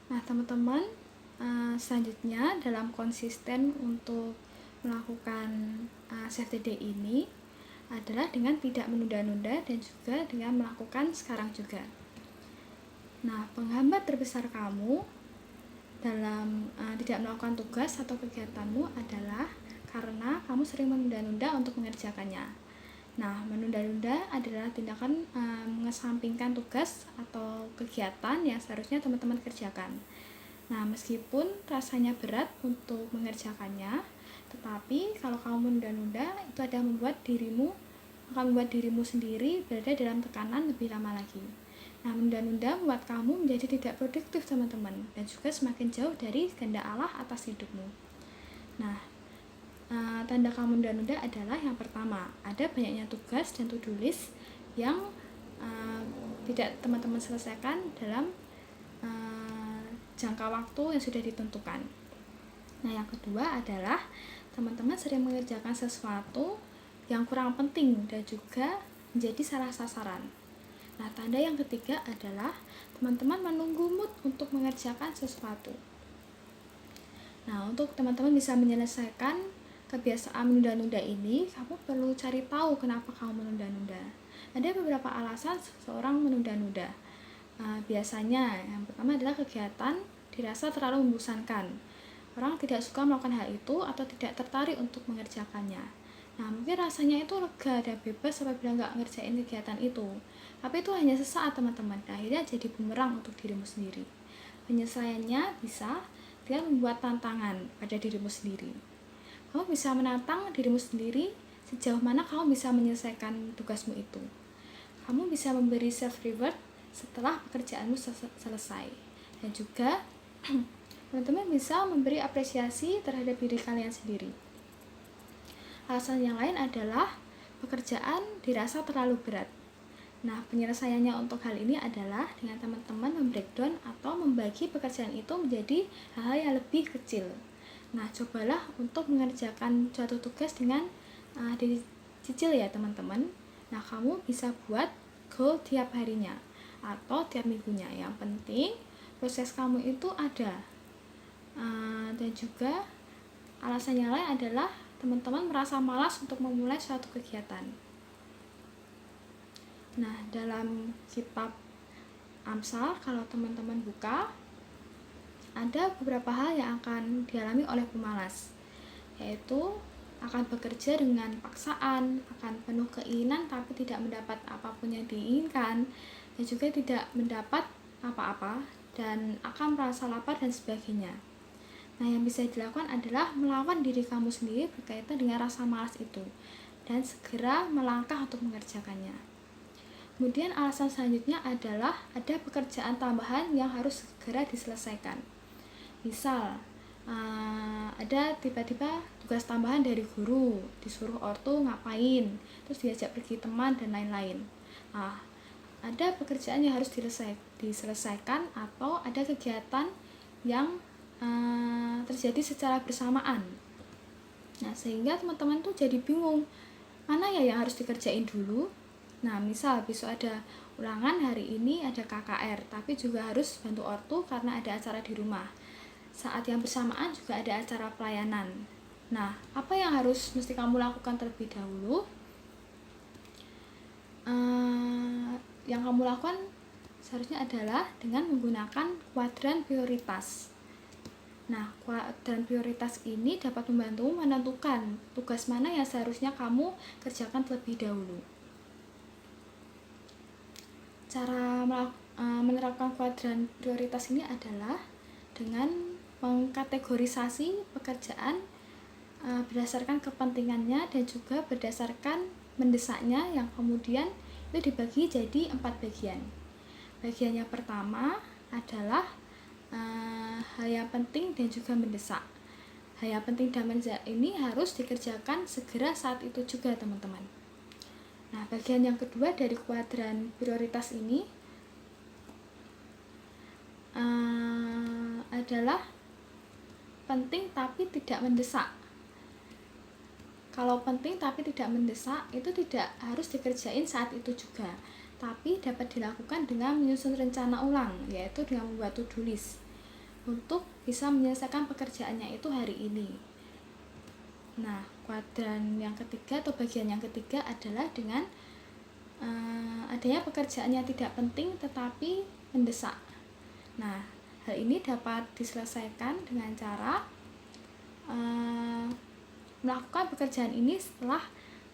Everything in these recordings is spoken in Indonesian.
Nah, teman-teman, selanjutnya dalam konsisten untuk melakukan safety day ini adalah dengan tidak menunda-nunda dan juga dengan melakukan sekarang juga. Nah, penghambat terbesar kamu dalam tidak melakukan tugas atau kegiatanmu adalah karena kamu sering menunda-nunda untuk mengerjakannya. Nah, menunda-nunda adalah tindakan mengesampingkan tugas atau kegiatan yang seharusnya teman-teman kerjakan. Nah, meskipun rasanya berat untuk mengerjakannya, tetapi kalau kamu menunda-nunda, itu akan membuat dirimu sendiri berada dalam tekanan lebih lama lagi. Nah, menunda-nunda membuat kamu menjadi tidak produktif, teman-teman, dan juga semakin jauh dari kehendak Allah atas hidupmu. Nah, tanda kamu menunda-nunda adalah yang pertama, ada banyaknya tugas dan to-do list yang tidak teman-teman selesaikan dalam jangka waktu yang sudah ditentukan. Nah, yang kedua adalah teman-teman sering mengerjakan sesuatu yang kurang penting dan juga menjadi salah sasaran. Nah, tanda yang ketiga adalah teman-teman menunggu mood untuk mengerjakan sesuatu. Nah, untuk teman-teman bisa menyelesaikan kebiasaan menunda-nunda ini, kamu perlu cari tahu kenapa kamu menunda-nunda. Ada beberapa alasan seseorang menunda-nunda. Biasanya yang pertama adalah kegiatan dirasa terlalu membosankan. Orang tidak suka melakukan hal itu atau tidak tertarik untuk mengerjakannya. Nah, mungkin rasanya itu lega dan bebas apabila nggak ngerjain kegiatan itu. Tapi itu hanya sesaat, teman-teman. Akhirnya jadi bumerang untuk dirimu sendiri. Penyelesaiannya bisa dengan membuat tantangan pada dirimu sendiri. Kamu bisa menantang dirimu sendiri sejauh mana kamu bisa menyelesaikan tugasmu itu. Kamu bisa memberi self reward setelah pekerjaanmu selesai. Dan juga teman-teman bisa memberi apresiasi terhadap diri kalian sendiri. Alasan yang lain adalah pekerjaan dirasa terlalu berat. Nah, penyelesaiannya untuk hal ini adalah dengan teman-teman membreakdown atau membagi pekerjaan itu menjadi hal-hal yang lebih kecil. Nah, cobalah untuk mengerjakan suatu tugas dengan dicicil ya, teman-teman. Nah, kamu bisa buat goal tiap harinya atau tiap minggunya. Yang penting proses kamu itu ada. Dan juga alasan yang lain adalah teman-teman merasa malas untuk memulai suatu kegiatan. Nah, dalam kitab Amsal, kalau teman-teman buka, ada beberapa hal yang akan dialami oleh pemalas, yaitu akan bekerja dengan paksaan, akan penuh keinginan tapi tidak mendapat apapun yang diinginkan, dan juga tidak mendapat apa-apa, dan akan merasa lapar dan sebagainya. Nah, yang bisa dilakukan adalah melawan diri kamu sendiri berkaitan dengan rasa malas itu, dan segera melangkah untuk mengerjakannya. Kemudian alasan selanjutnya adalah ada pekerjaan tambahan yang harus segera diselesaikan. Misal, ada tiba-tiba tugas tambahan dari guru, disuruh ortu ngapain, terus diajak pergi teman dan lain-lain. Nah, ada pekerjaan yang harus diselesaikan atau ada kegiatan yang terjadi secara bersamaan. Nah, sehingga teman-teman tuh jadi bingung, mana ya yang harus dikerjain dulu. Nah, misal besok ada ulangan, hari ini ada KKR, tapi juga harus bantu ortu karena ada acara di rumah. Saat yang bersamaan juga ada acara pelayanan. Nah, apa yang harus mesti kamu lakukan terlebih dahulu? Yang kamu lakukan seharusnya adalah dengan menggunakan kuadran prioritas. Nah, kuadran prioritas ini dapat membantu menentukan tugas mana yang seharusnya kamu kerjakan terlebih dahulu. Cara menerapkan kuadran prioritas ini adalah dengan mengkategorisasi pekerjaan berdasarkan kepentingannya dan juga berdasarkan mendesaknya, yang kemudian itu dibagi jadi 4 bagian. Bagian yang pertama adalah hal yang penting dan juga mendesak. Hal yang penting dan mendesak ini harus dikerjakan segera saat itu juga, teman-teman. Nah, bagian yang kedua dari kuadran prioritas ini adalah penting tapi tidak mendesak. Kalau penting tapi tidak mendesak, itu tidak harus dikerjain saat itu juga, tapi dapat dilakukan dengan menyusun rencana ulang, yaitu dengan membuat to-do list. untuk bisa menyelesaikan pekerjaannya itu hari ini. Nah, kuadran yang ketiga atau bagian yang ketiga adalah dengan adanya pekerjaan yang tidak penting tetapi mendesak. Nah, hal ini dapat diselesaikan dengan cara melakukan pekerjaan ini setelah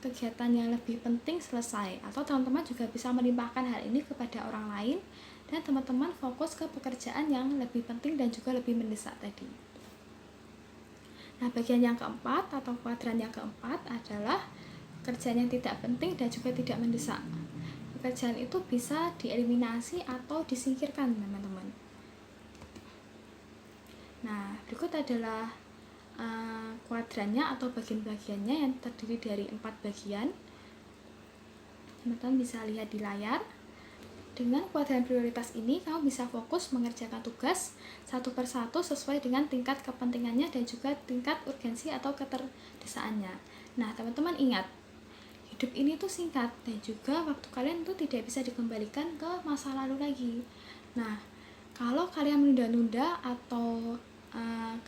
kegiatan yang lebih penting selesai, atau teman-teman juga bisa melimpahkan hal ini kepada orang lain dan teman-teman fokus ke pekerjaan yang lebih penting dan juga lebih mendesak tadi. Nah, bagian yang keempat atau kuadran yang keempat adalah pekerjaan yang tidak penting dan juga tidak mendesak. Pekerjaan itu bisa dieliminasi atau disingkirkan, teman-teman. Nah, berikut adalah kuadrannya atau bagian-bagiannya yang terdiri dari 4 bagian. Teman-teman bisa lihat di layar. Dengan kuadran prioritas ini, kamu bisa fokus mengerjakan tugas satu persatu sesuai dengan tingkat kepentingannya dan juga tingkat urgensi atau keterdesaannya. Nah, teman-teman ingat, hidup ini tuh singkat dan juga waktu kalian tuh tidak bisa dikembalikan ke masa lalu lagi. Nah, kalau kalian menunda-nunda atau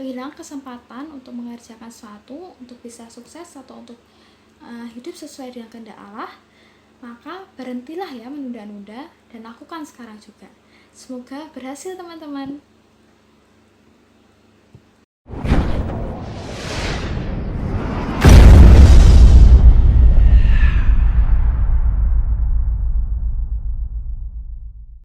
kehilangan kesempatan untuk mengerjakan sesuatu, untuk bisa sukses atau untuk hidup sesuai dengan kehendak Allah, maka berhentilah ya menunda-nunda dan lakukan sekarang juga. Semoga berhasil teman-teman.